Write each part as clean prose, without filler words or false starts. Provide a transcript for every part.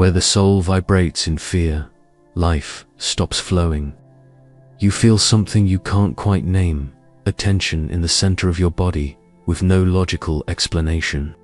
Where the soul vibrates in fear, life stops flowing. You feel something you can't quite name, a tension in the center of your body with no logical explanation.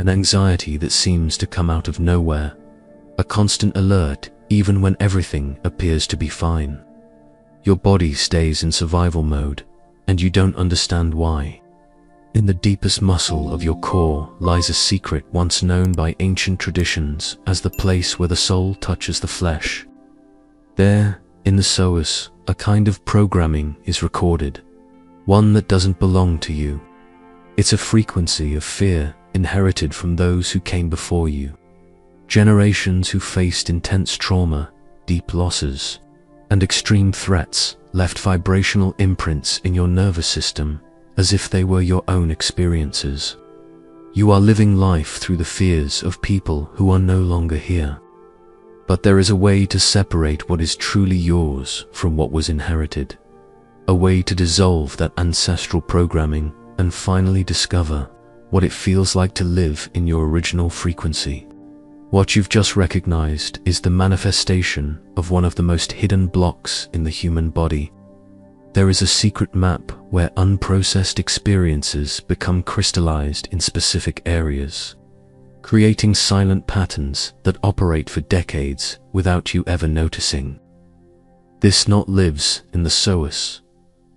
An anxiety that seems to come out of nowhere, a constant alert even when everything appears to be fine. Your body stays in survival mode, and you don't understand why. In the deepest muscle of your core lies a secret once known by ancient traditions as the place where the soul touches the flesh. There, in the psoas, a kind of programming is recorded, one that doesn't belong to you. It's a frequency of fear inherited from those who came before you, generations who faced intense trauma, deep losses, and extreme threats left vibrational imprints in your nervous system as if they were your own experiences. You are living life through the fears of people who are no longer here. But there is a way to separate what is truly yours from what was inherited, a way to dissolve that ancestral programming and finally discover what it feels like to live in your original frequency. What you've just recognized is the manifestation of one of the most hidden blocks in the human body. There is a secret map where unprocessed experiences become crystallized in specific areas, creating silent patterns that operate for decades without you ever noticing. This knot lives in the psoas,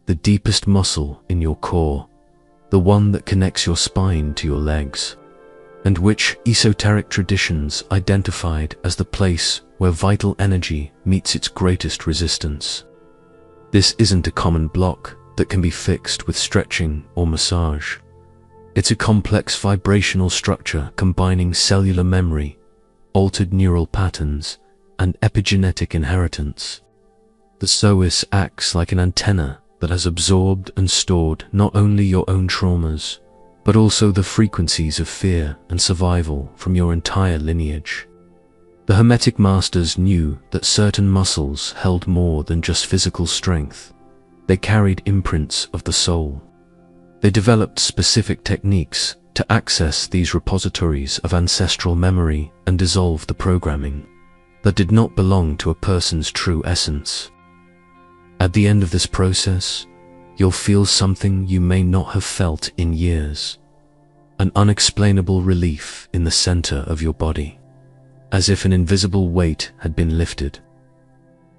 the deepest muscle in your core, the one that connects your spine to your legs, and which esoteric traditions identified as the place where vital energy meets its greatest resistance. This isn't a common block that can be fixed with stretching or massage. It's a complex vibrational structure combining cellular memory, altered neural patterns, and epigenetic inheritance. The psoas acts like an antenna that has absorbed and stored not only your own traumas, but also the frequencies of fear and survival from your entire lineage. The Hermetic masters knew that certain muscles held more than just physical strength. They carried imprints of the soul. They developed specific techniques to access these repositories of ancestral memory and dissolve the programming that did not belong to a person's true essence. At the end of this process, you'll feel something you may not have felt in years, an unexplainable relief in the center of your body, as if an invisible weight had been lifted.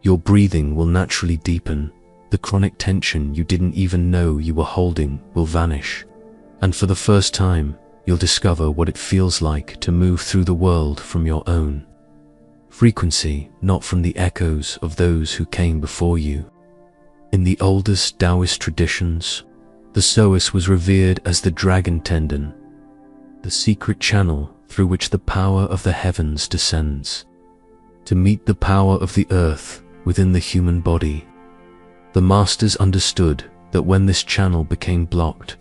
Your breathing will naturally deepen, the chronic tension you didn't even know you were holding will vanish, and for the first time, you'll discover what it feels like to move through the world from your own frequency, not from the echoes of those who came before you. In the oldest Taoist traditions, the psoas was revered as the dragon tendon, the secret channel through which the power of the heavens descends, to meet the power of the earth within the human body. The masters understood that when this channel became blocked,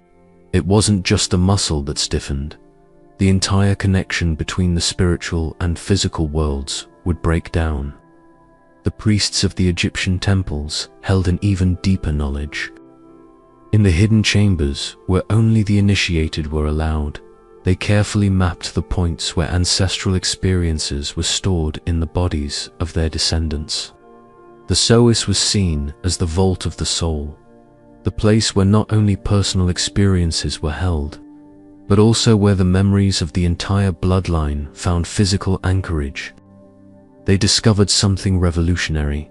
it wasn't just the muscle that stiffened. The entire connection between the spiritual and physical worlds would break down. The priests of the Egyptian temples held an even deeper knowledge. In the hidden chambers where only the initiated were allowed, they carefully mapped the points where ancestral experiences were stored in the bodies of their descendants. The psoas was seen as the vault of the soul, the place where not only personal experiences were held, but also where the memories of the entire bloodline found physical anchorage. They discovered something revolutionary,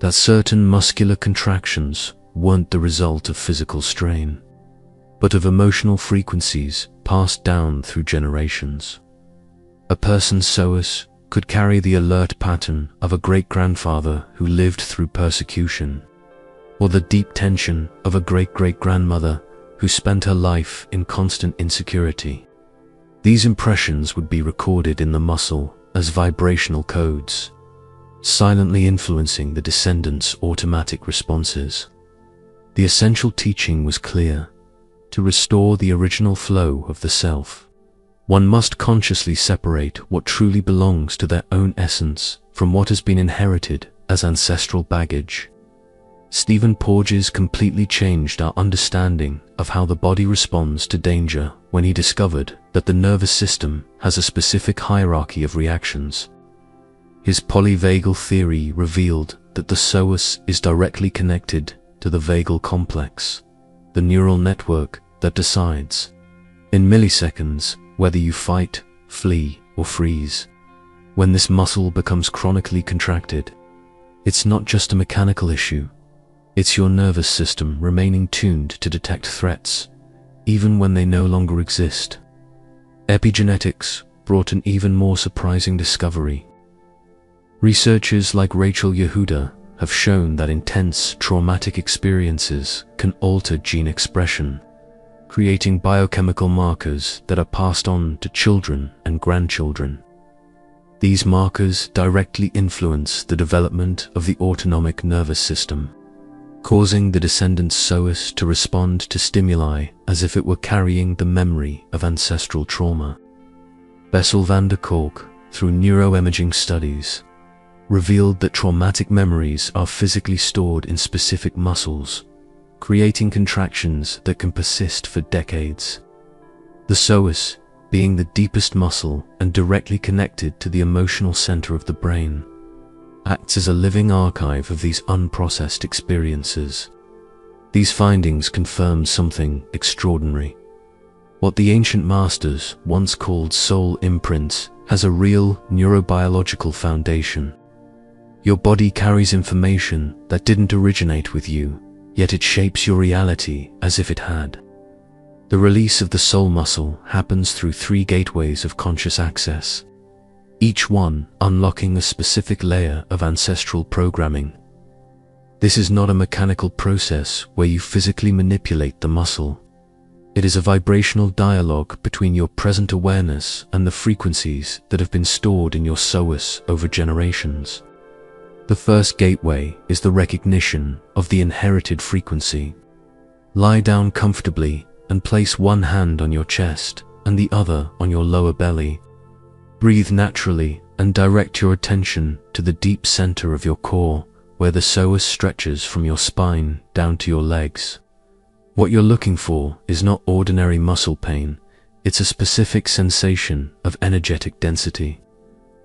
that certain muscular contractions weren't the result of physical strain, but of emotional frequencies passed down through generations. A person's psoas could carry the alert pattern of a great-grandfather who lived through persecution, or the deep tension of a great-great-grandmother who spent her life in constant insecurity. These impressions would be recorded in the muscle as vibrational codes, silently influencing the descendants' automatic responses. The essential teaching was clear: to restore the original flow of the self, one must consciously separate what truly belongs to their own essence from what has been inherited as ancestral baggage. Stephen Porges completely changed our understanding of how the body responds to danger when he discovered that the nervous system has a specific hierarchy of reactions His polyvagal theory revealed that the psoas is directly connected to the vagal complex, the neural network that decides, in milliseconds, whether you fight, flee, or freeze. When this muscle becomes chronically contracted, it's not just a mechanical issue. It's your nervous system remaining tuned to detect threats, even when they no longer exist. Epigenetics brought an even more surprising discovery. Researchers like Rachel Yehuda have shown that intense traumatic experiences can alter gene expression, creating biochemical markers that are passed on to children and grandchildren. These markers directly influence the development of the autonomic nervous system, causing the descendant's psoas to respond to stimuli as if it were carrying the memory of ancestral trauma. Bessel van der Kolk, through neuroimaging studies, revealed that traumatic memories are physically stored in specific muscles, creating contractions that can persist for decades. The psoas, being the deepest muscle and directly connected to the emotional center of the brain, acts as a living archive of these unprocessed experiences. These findings confirm something extraordinary. What the ancient masters once called soul imprints has a real neurobiological foundation. Your body carries information that didn't originate with you, yet it shapes your reality as if it had. The release of the soul muscle happens through 3 gateways of conscious access, each one unlocking a specific layer of ancestral programming. This is not a mechanical process where you physically manipulate the muscle. It is a vibrational dialogue between your present awareness and the frequencies that have been stored in your psoas over generations. The first gateway is the recognition of the inherited frequency. Lie down comfortably and place one hand on your chest and the other on your lower belly. Breathe naturally and direct your attention to the deep center of your core, where the psoas stretches from your spine down to your legs. What you're looking for is not ordinary muscle pain, it's a specific sensation of energetic density,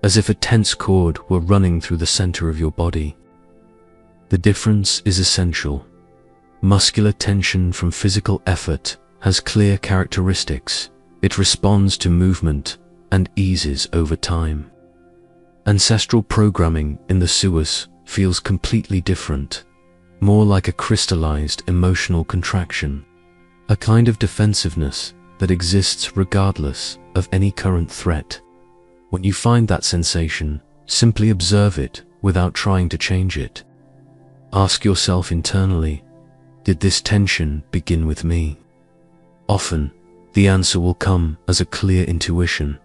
as if a tense cord were running through the center of your body. The difference is essential. Muscular tension from physical effort has clear characteristics. It responds to movement and eases over time. Ancestral programming in the psoas feels completely different, more like a crystallized emotional contraction, a kind of defensiveness that exists regardless of any current threat. When you find that sensation, simply observe it without trying to change it. Ask yourself internally, did this tension begin with me? Often, the answer will come as a clear intuition,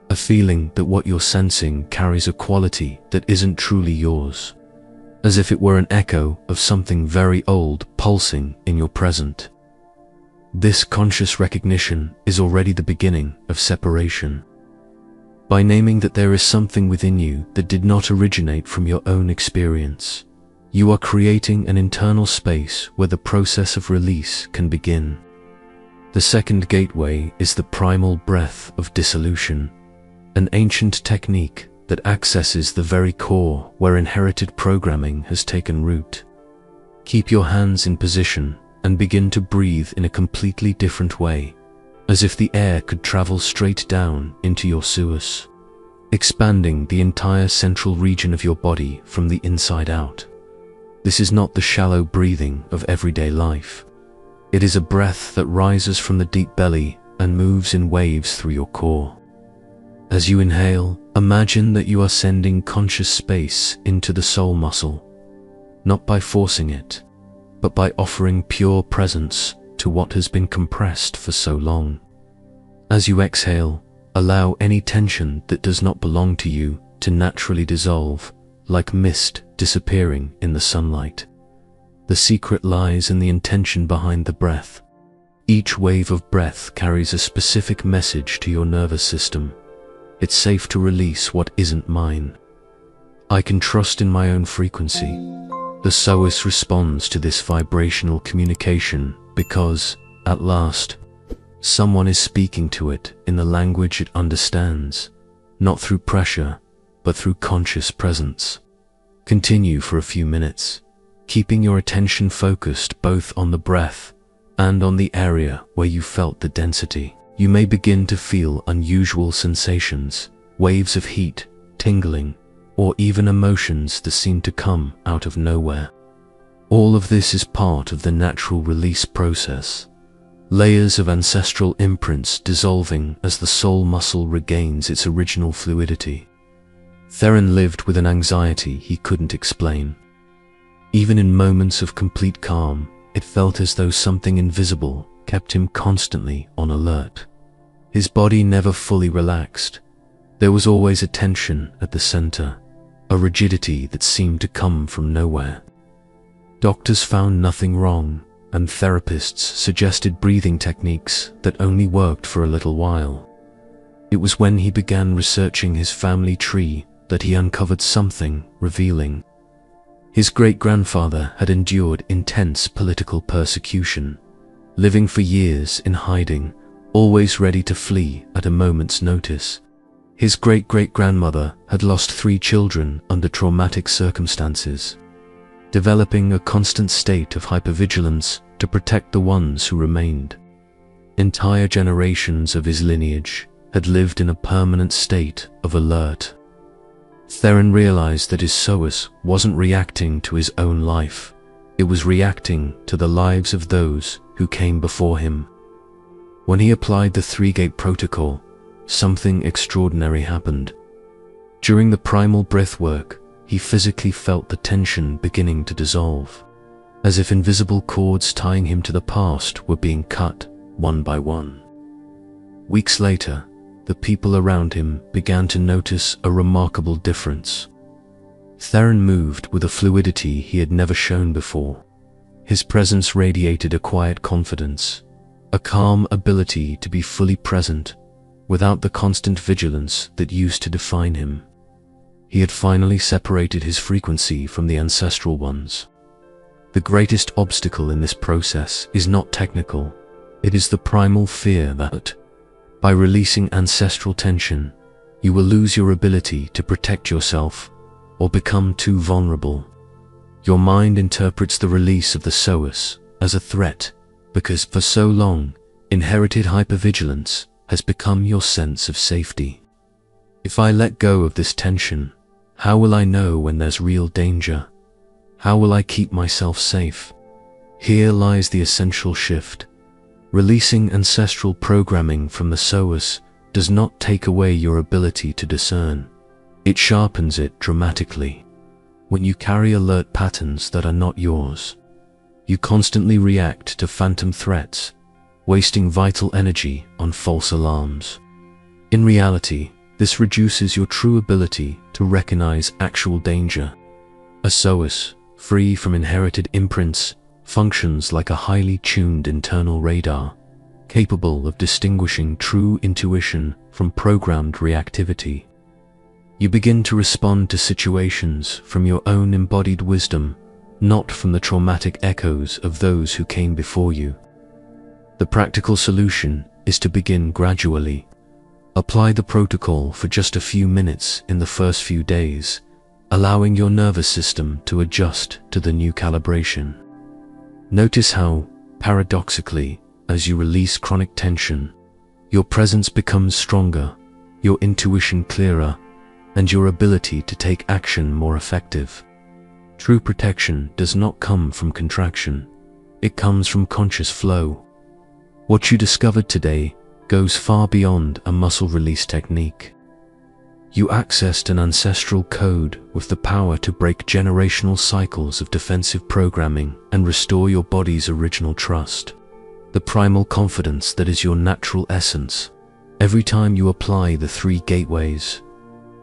a feeling that what you're sensing carries a quality that isn't truly yours, as if it were an echo of something very old pulsing in your present. This conscious recognition is already the beginning of separation. By naming that there is something within you that did not originate from your own experience, you are creating an internal space where the process of release can begin. The second gateway is the primal breath of dissolution, an ancient technique that accesses the very core where inherited programming has taken root. Keep your hands in position and begin to breathe in a completely different way, as if the air could travel straight down into your psoas, expanding the entire central region of your body from the inside out. This is not the shallow breathing of everyday life. It is a breath that rises from the deep belly and moves in waves through your core. As you inhale, imagine that you are sending conscious space into the soul muscle, not by forcing it, but by offering pure presence to what has been compressed for so long. As you exhale, allow any tension that does not belong to you to naturally dissolve, like mist disappearing in the sunlight. The secret lies in the intention behind the breath. Each wave of breath carries a specific message to your nervous system. It's safe to release what isn't mine. I can trust in my own frequency. The psoas responds to this vibrational communication because, at last, someone is speaking to it in the language it understands, not through pressure, but through conscious presence. Continue for a few minutes, keeping your attention focused both on the breath and on the area where you felt the density. You may begin to feel unusual sensations, waves of heat, tingling, or even emotions that seem to come out of nowhere. All of this is part of the natural release process. Layers of ancestral imprints dissolving as the soul muscle regains its original fluidity. Theron lived with an anxiety he couldn't explain. Even in moments of complete calm, it felt as though something invisible kept him constantly on alert. His body never fully relaxed. There was always a tension at the center, a rigidity that seemed to come from nowhere. Doctors found nothing wrong, and therapists suggested breathing techniques that only worked for a little while. It was when he began researching his family tree that he uncovered something revealing. His great-grandfather had endured intense political persecution, living for years in hiding, always ready to flee at a moment's notice. His great-great-grandmother had lost 3 children under traumatic circumstances, developing a constant state of hypervigilance to protect the ones who remained. Entire generations of his lineage had lived in a permanent state of alert. Theron realized that his psoas wasn't reacting to his own life, it was reacting to the lives of those who came before him. When he applied the 3-gate protocol, something extraordinary happened. During the primal breath work, he physically felt the tension beginning to dissolve, as if invisible cords tying him to the past were being cut one by one. Weeks later, the people around him began to notice a remarkable difference. Theron moved with a fluidity he had never shown before. His presence radiated a quiet confidence, a calm ability to be fully present without the constant vigilance that used to define him. He had finally separated his frequency from the ancestral ones. The greatest obstacle in this process is not technical. It is the primal fear that, by releasing ancestral tension, you will lose your ability to protect yourself or become too vulnerable. Your mind interprets the release of the psoas as a threat because for so long, inherited hypervigilance has become your sense of safety. If I let go of this tension, how will I know when there's real danger? How will I keep myself safe? Here lies the essential shift. Releasing ancestral programming from the psoas does not take away your ability to discern. It sharpens it dramatically. When you carry alert patterns that are not yours, you constantly react to phantom threats, wasting vital energy on false alarms. In reality, this reduces your true ability to recognize actual danger. A psoas, free from inherited imprints, functions like a highly tuned internal radar, capable of distinguishing true intuition from programmed reactivity. You begin to respond to situations from your own embodied wisdom, not from the traumatic echoes of those who came before you. The practical solution is to begin gradually. Apply the protocol for just a few minutes in the first few days, allowing your nervous system to adjust to the new calibration. Notice how, paradoxically, as you release chronic tension, your presence becomes stronger, your intuition clearer, and your ability to take action more effective. True protection does not come from contraction, it comes from conscious flow. What you discovered today goes far beyond a muscle release technique. You accessed an ancestral code with the power to break generational cycles of defensive programming and restore your body's original trust, the primal confidence that is your natural essence. Every time you apply the 3 gateways,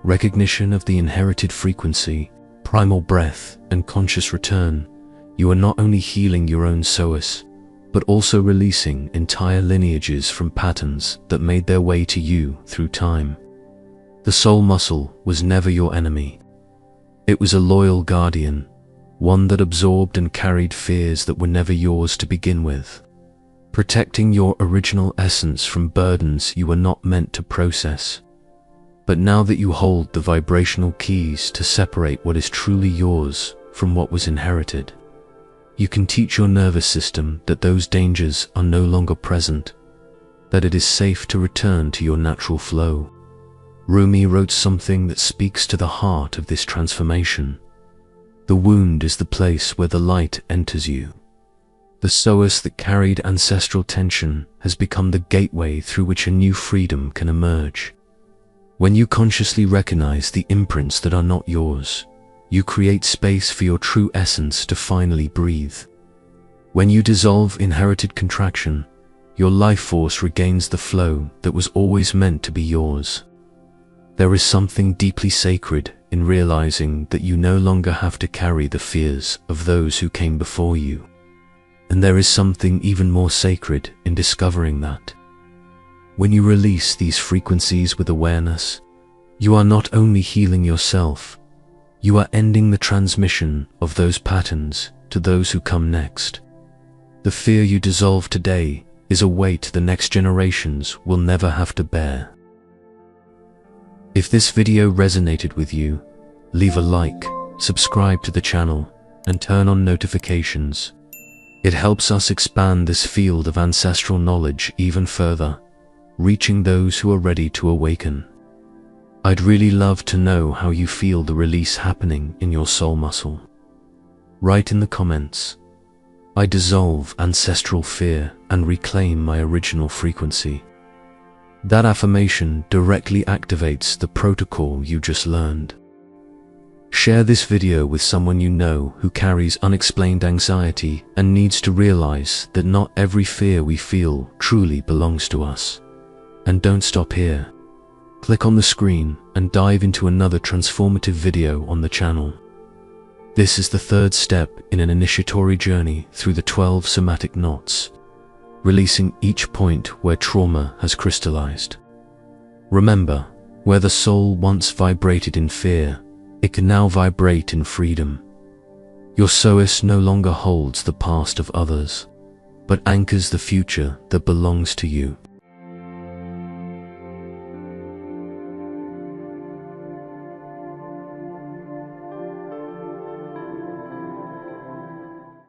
recognition of the inherited frequency, primal breath, and conscious return, you are not only healing your own psoas, but also releasing entire lineages from patterns that made their way to you through time. The soul muscle was never your enemy. It was a loyal guardian, one that absorbed and carried fears that were never yours to begin with, protecting your original essence from burdens you were not meant to process. But now that you hold the vibrational keys to separate what is truly yours from what was inherited, you can teach your nervous system that those dangers are no longer present, that it is safe to return to your natural flow. Rumi wrote something that speaks to the heart of this transformation. The wound is the place where the light enters you. The psoas that carried ancestral tension has become the gateway through which a new freedom can emerge. When you consciously recognize the imprints that are not yours, you create space for your true essence to finally breathe. When you dissolve inherited contraction, your life force regains the flow that was always meant to be yours. There is something deeply sacred in realizing that you no longer have to carry the fears of those who came before you. And there is something even more sacred in discovering that. When you release these frequencies with awareness, you are not only healing yourself, you are ending the transmission of those patterns to those who come next. The fear you dissolve today is a weight the next generations will never have to bear. If this video resonated with you, leave a like, subscribe to the channel, and turn on notifications. It helps us expand this field of ancestral knowledge even further, reaching those who are ready to awaken. I'd really love to know how you feel the release happening in your soul muscle. Write in the comments, "I dissolve ancestral fear and reclaim my original frequency." That affirmation directly activates the protocol you just learned. Share this video with someone you know who carries unexplained anxiety and needs to realize that not every fear we feel truly belongs to us. And don't stop here. Click on the screen and dive into another transformative video on the channel. This is the third step in an initiatory journey through the 12 somatic knots, releasing each point where trauma has crystallized. Remember, where the soul once vibrated in fear, it can now vibrate in freedom. Your psoas no longer holds the past of others, but anchors the future that belongs to you.